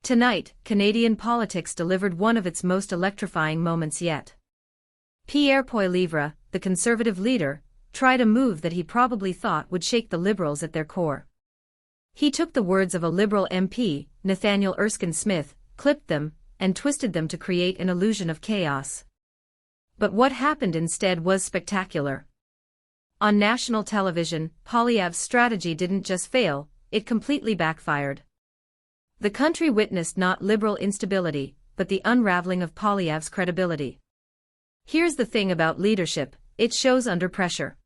Tonight, Canadian politics delivered one of its most electrifying moments yet. Pierre Poilievre, the Conservative leader, tried a move that he probably thought would shake the Liberals at their core. He took the words of a Liberal MP, Nathaniel Erskin, clipped them, and twisted them to create an illusion of chaos. But what happened instead was spectacular. On national television, Poilievre's strategy didn't just fail, it completely backfired. The country witnessed not Liberal instability, but the unraveling of Poilievre's credibility. Here's the thing about leadership, it shows under pressure.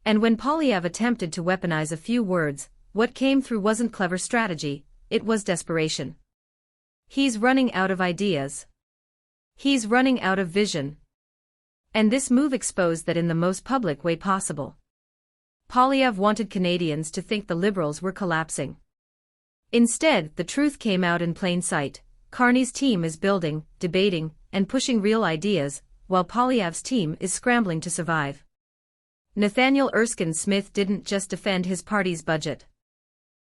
And when Poilievre attempted to weaponize a few words, what came through wasn't clever strategy, it was desperation. He's running out of ideas. He's running out of vision. And this move exposed that in the most public way possible. Poilievre wanted Canadians to think the Liberals were collapsing. Instead, the truth came out in plain sight. Carney's team is building, debating, and pushing real ideas, while Poilievre's team is scrambling to survive. Nathaniel Erskin didn't just defend his party's budget.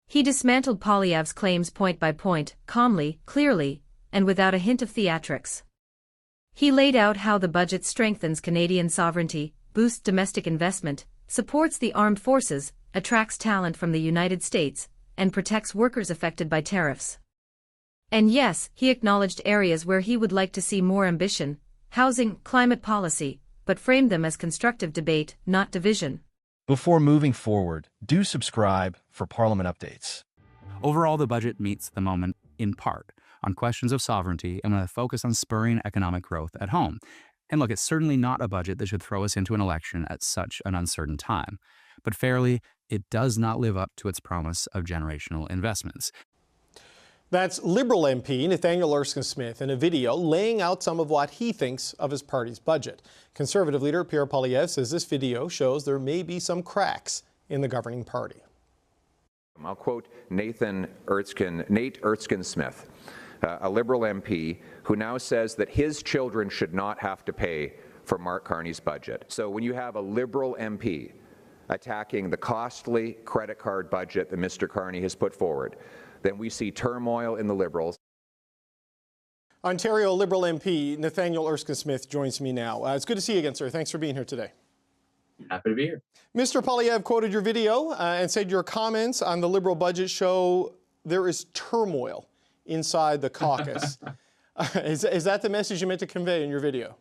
He dismantled Poilievre's claims point by point, calmly, clearly, and without a hint of theatrics. He laid out how the budget strengthens Canadian sovereignty, boosts domestic investment, supports the armed forces, attracts talent from the United States, and protects workers affected by tariffs. And yes, he acknowledged areas where he would like to see more ambition, housing, climate policy, but framed them as constructive debate, not division. Before moving forward, do subscribe for Parliament updates. Overall, the budget meets the moment in part on questions of sovereignty and with a focus on spurring economic growth at home. And look, it's certainly not a budget that should throw us into an election at such an uncertain time. But fairly, it does not live up to its promise of generational investments. That's Liberal MP Nathaniel Erskin in a video laying out some of what he thinks of his party's budget. Conservative leader Pierre Poilievre says this video shows there may be some cracks in the governing party. I'll quote Nate Erskin Smith, a Liberal MP who now says that his children should not have to pay for Mark Carney's budget. So when you have a Liberal MP attacking the costly credit card budget that Mr. Carney has put forward, then we see turmoil in the Liberals. Ontario Liberal MP Nathaniel Erskin joins me now. It's good to see you again, sir. Thanks for being here today. Happy to be here. Mr. Poilievre quoted your video and said your comments on the Liberal budget show there is turmoil inside the caucus. Is that the message you meant to convey in your video?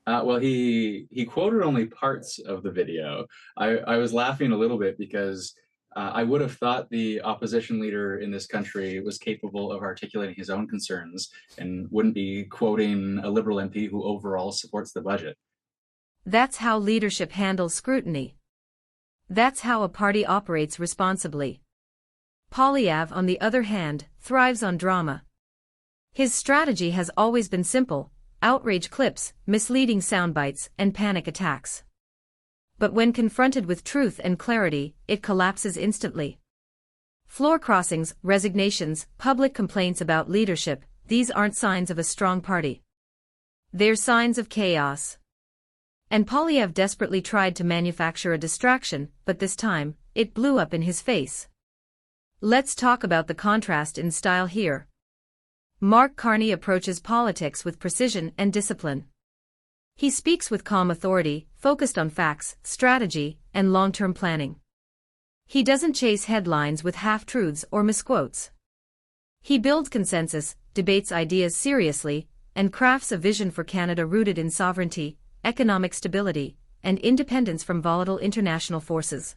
Well, he quoted only parts of the video. I was laughing a little bit because I would have thought the opposition leader in this country was capable of articulating his own concerns and wouldn't be quoting a Liberal MP who overall supports the budget. That's how leadership handles scrutiny. That's how a party operates responsibly. Poilievre, on the other hand, thrives on drama. His strategy has always been simple: outrage clips, misleading soundbites, and panic attacks. But when confronted with truth and clarity, it collapses instantly. Floor crossings, resignations, public complaints about leadership, these aren't signs of a strong party. They're signs of chaos. And Poilievre desperately tried to manufacture a distraction, but this time, it blew up in his face. Let's talk about the contrast in style here. Mark Carney approaches politics with precision and discipline. He speaks with calm authority, focused on facts, strategy, and long-term planning. He doesn't chase headlines with half-truths or misquotes. He builds consensus, debates ideas seriously, and crafts a vision for Canada rooted in sovereignty, economic stability, and independence from volatile international forces.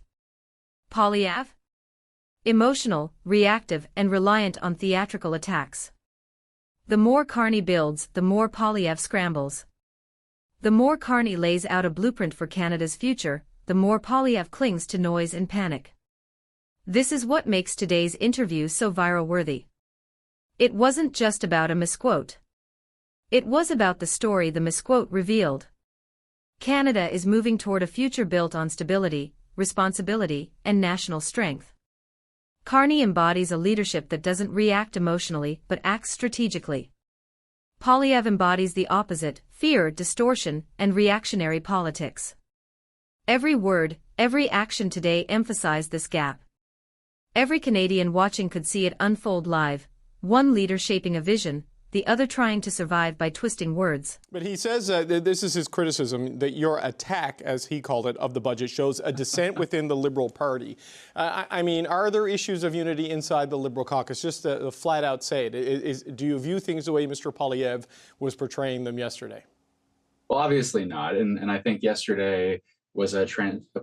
Poilievre? Emotional, reactive, and reliant on theatrical attacks. The more Carney builds, the more Poilievre scrambles. The more Carney lays out a blueprint for Canada's future, the more Poilievre clings to noise and panic. This is what makes today's interview so viral-worthy. It wasn't just about a misquote. It was about the story the misquote revealed. Canada is moving toward a future built on stability, responsibility, and national strength. Carney embodies a leadership that doesn't react emotionally but acts strategically. Poilievre embodies the opposite: fear, distortion, and reactionary politics. Every word, every action today emphasized this gap. Every Canadian watching could see it unfold live, one leader shaping a vision, the other trying to survive by twisting words. But he says this is his criticism, that your attack, as he called it, of the budget shows a dissent within the Liberal Party. I mean, are there issues of unity inside the Liberal caucus? Just to flat out say it. Do you view things the way Mr. Poilievre was portraying them yesterday? Well, obviously not. And I think yesterday was a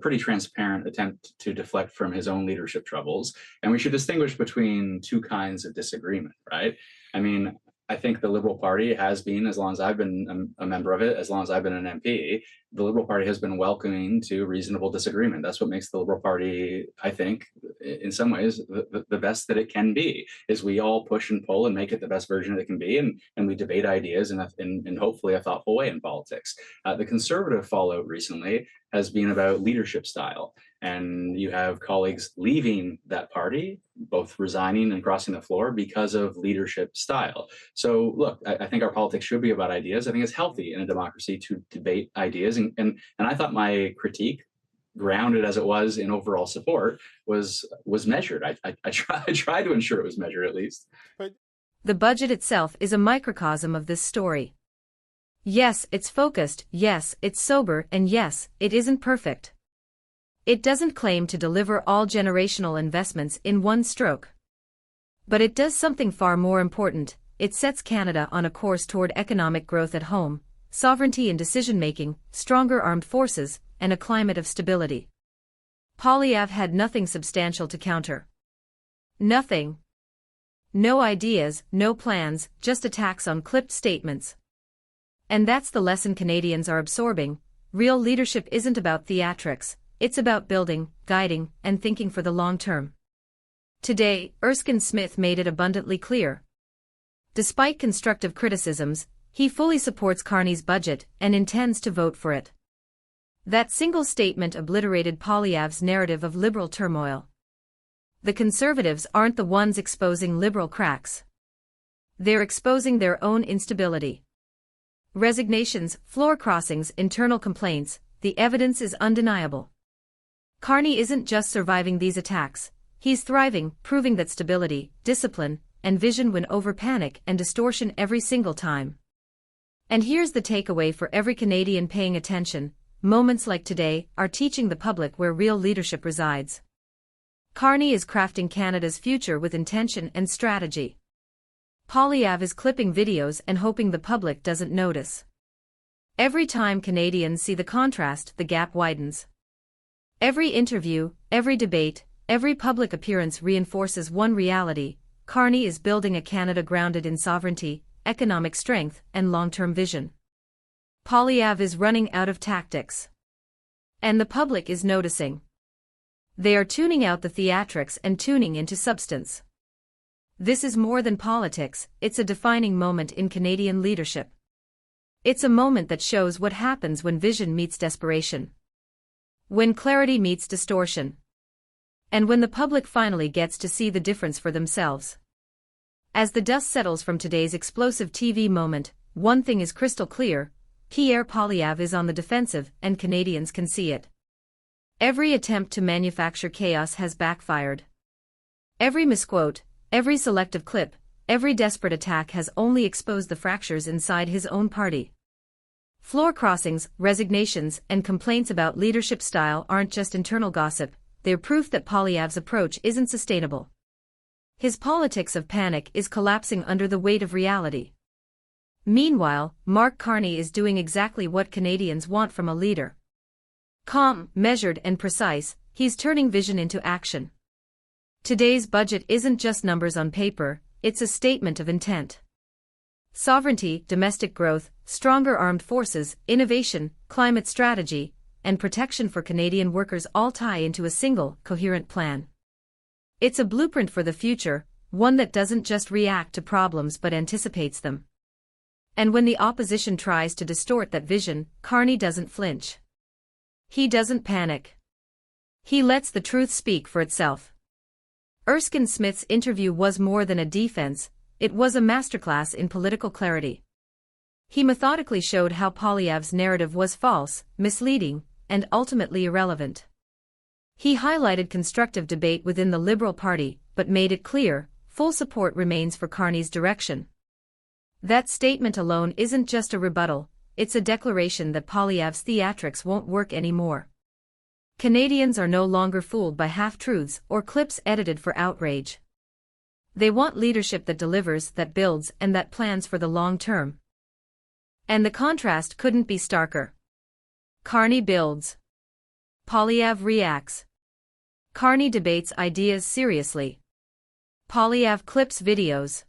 pretty transparent attempt to deflect from his own leadership troubles. And we should distinguish between two kinds of disagreement, right? I mean, I think the Liberal Party has been, as long as I've been a member of it, as long as I've been an MP, the Liberal Party has been welcoming to reasonable disagreement. That's what makes the Liberal Party, I think, in some ways, the best that it can be, is we all push and pull and make it the best version that it can be, and we debate ideas in hopefully a thoughtful way in politics. The Conservative fallout recently has been about leadership style. And you have colleagues leaving that party, both resigning and crossing the floor because of leadership style. So look, I think our politics should be about ideas. I think it's healthy in a democracy to debate ideas. And I thought my critique, grounded as it was in overall support, was measured. I tried to ensure it was measured at least. The budget itself is a microcosm of this story. Yes, it's focused, yes, it's sober, and yes, it isn't perfect. It doesn't claim to deliver all generational investments in one stroke. But it does something far more important. It sets Canada on a course toward economic growth at home, sovereignty in decision-making, stronger armed forces, and a climate of stability. Poilievre had nothing substantial to counter. Nothing. No ideas, no plans, just attacks on clipped statements. And that's the lesson Canadians are absorbing. Real leadership isn't about theatrics. It's about building, guiding, and thinking for the long term. Today, Erskin Smith made it abundantly clear. Despite constructive criticisms, he fully supports Carney's budget and intends to vote for it. That single statement obliterated Poilievre's narrative of Liberal turmoil. The Conservatives aren't the ones exposing Liberal cracks. They're exposing their own instability. Resignations, floor crossings, internal complaints, the evidence is undeniable. Carney isn't just surviving these attacks, he's thriving, proving that stability, discipline, and vision win over panic and distortion every single time. And here's the takeaway for every Canadian paying attention: moments like today are teaching the public where real leadership resides. Carney is crafting Canada's future with intention and strategy. Poilievre is clipping videos and hoping the public doesn't notice. Every time Canadians see the contrast, the gap widens. Every interview, every debate, every public appearance reinforces one reality: Carney is building a Canada grounded in sovereignty, economic strength, and long-term vision. Poilievre is running out of tactics. And the public is noticing. They are tuning out the theatrics and tuning into substance. This is more than politics, it's a defining moment in Canadian leadership. It's a moment that shows what happens when vision meets desperation. When clarity meets distortion. And when the public finally gets to see the difference for themselves. As the dust settles from today's explosive TV moment, one thing is crystal clear: Pierre Poilievre is on the defensive, and Canadians can see it. Every attempt to manufacture chaos has backfired. Every misquote, every selective clip, every desperate attack has only exposed the fractures inside his own party. Floor crossings, resignations, and complaints about leadership style aren't just internal gossip, they're proof that Poilievre's approach isn't sustainable. His politics of panic is collapsing under the weight of reality. Meanwhile, Mark Carney is doing exactly what Canadians want from a leader. Calm, measured, and precise, he's turning vision into action. Today's budget isn't just numbers on paper, it's a statement of intent. Sovereignty, domestic growth, stronger armed forces, innovation, climate strategy, and protection for Canadian workers all tie into a single, coherent plan. It's a blueprint for the future, one that doesn't just react to problems but anticipates them. And when the opposition tries to distort that vision, Carney doesn't flinch. He doesn't panic. He lets the truth speak for itself. Erskin Smith's interview was more than a defense, it was a masterclass in political clarity. He methodically showed how Poilievre's narrative was false, misleading, and ultimately irrelevant. He highlighted constructive debate within the Liberal Party, but made it clear, full support remains for Carney's direction. That statement alone isn't just a rebuttal, it's a declaration that Poilievre's theatrics won't work anymore. Canadians are no longer fooled by half-truths or clips edited for outrage. They want leadership that delivers, that builds, and that plans for the long term. And the contrast couldn't be starker. Carney builds. Poilievre reacts. Carney debates ideas seriously. Poilievre clips videos.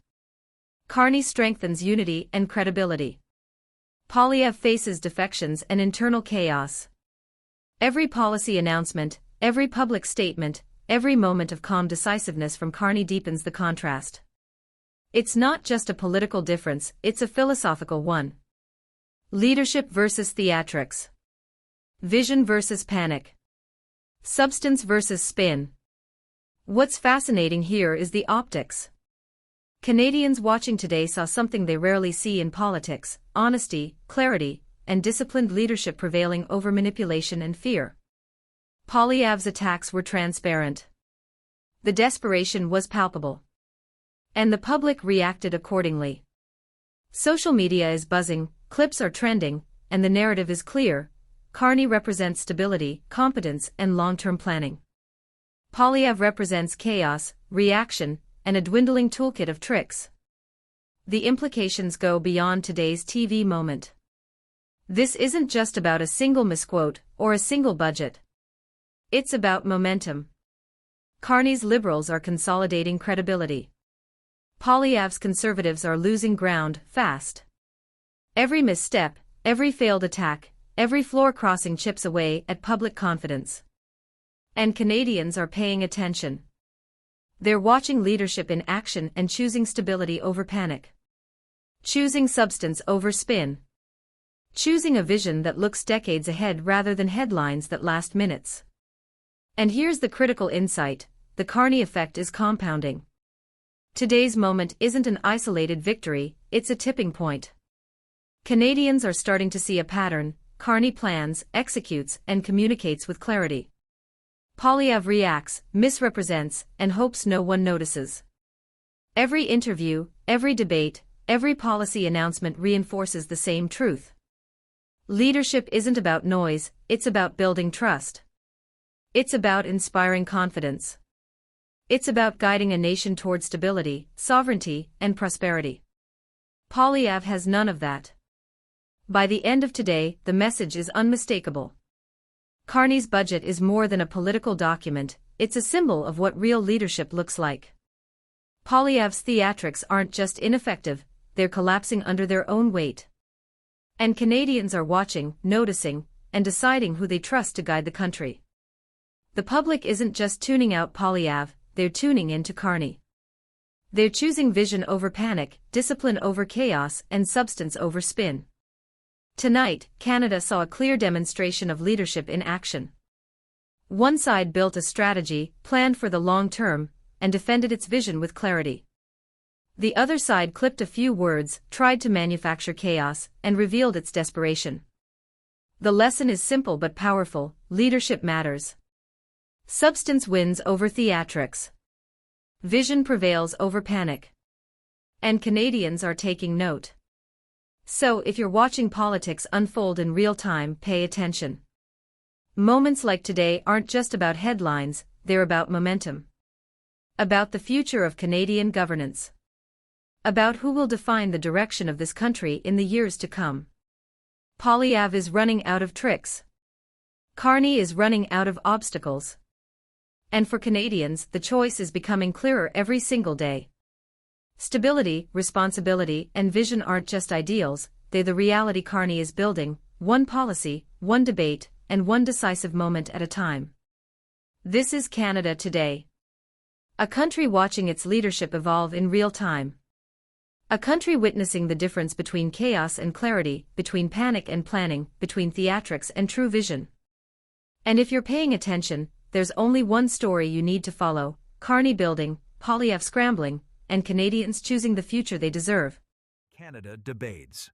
Carney strengthens unity and credibility. Poilievre faces defections and internal chaos. Every policy announcement, every public statement, every moment of calm decisiveness from Carney deepens the contrast. It's not just a political difference, it's a philosophical one. Leadership versus theatrics. Vision versus panic. Substance versus spin. What's fascinating here is the optics. Canadians watching today saw something they rarely see in politics: honesty, clarity, and disciplined leadership prevailing over manipulation and fear. Poilievre's attacks were transparent. The desperation was palpable. And the public reacted accordingly. Social media is buzzing, clips are trending, and the narrative is clear: Carney represents stability, competence, and long-term planning. Poilievre represents chaos, reaction, and a dwindling toolkit of tricks. The implications go beyond today's TV moment. This isn't just about a single misquote or a single budget. It's about momentum. Carney's Liberals are consolidating credibility. Poilievre's Conservatives are losing ground fast. Every misstep, every failed attack, every floor crossing chips away at public confidence. And Canadians are paying attention. They're watching leadership in action and choosing stability over panic. Choosing substance over spin. Choosing a vision that looks decades ahead rather than headlines that last minutes. And here's the critical insight: the Carney effect is compounding. Today's moment isn't an isolated victory, it's a tipping point. Canadians are starting to see a pattern: Carney plans, executes, and communicates with clarity. Poilievre reacts, misrepresents, and hopes no one notices. Every interview, every debate, every policy announcement reinforces the same truth. Leadership isn't about noise, it's about building trust. It's about inspiring confidence. It's about guiding a nation toward stability, sovereignty, and prosperity. Poilievre has none of that. By the end of today, the message is unmistakable. Carney's budget is more than a political document, it's a symbol of what real leadership looks like. Poilievre's theatrics aren't just ineffective, they're collapsing under their own weight. And Canadians are watching, noticing, and deciding who they trust to guide the country. The public isn't just tuning out Poilievre, they're tuning in to Carney. They're choosing vision over panic, discipline over chaos, and substance over spin. Tonight, Canada saw a clear demonstration of leadership in action. One side built a strategy, planned for the long term, and defended its vision with clarity. The other side clipped a few words, tried to manufacture chaos, and revealed its desperation. The lesson is simple but powerful: leadership matters. Substance wins over theatrics. Vision prevails over panic. And Canadians are taking note. So, if you're watching politics unfold in real time, pay attention. Moments like today aren't just about headlines, they're about momentum. About the future of Canadian governance. About who will define the direction of this country in the years to come. Poilievre is running out of tricks. Carney is running out of obstacles. And for Canadians, the choice is becoming clearer every single day. Stability, responsibility, and vision aren't just ideals, they're the reality Carney is building, one policy, one debate, and one decisive moment at a time. This is Canada today. A country watching its leadership evolve in real time. A country witnessing the difference between chaos and clarity, between panic and planning, between theatrics and true vision. And if you're paying attention, there's only one story you need to follow: Carney building, Poilievre scrambling, and Canadians choosing the future they deserve. Canada debates.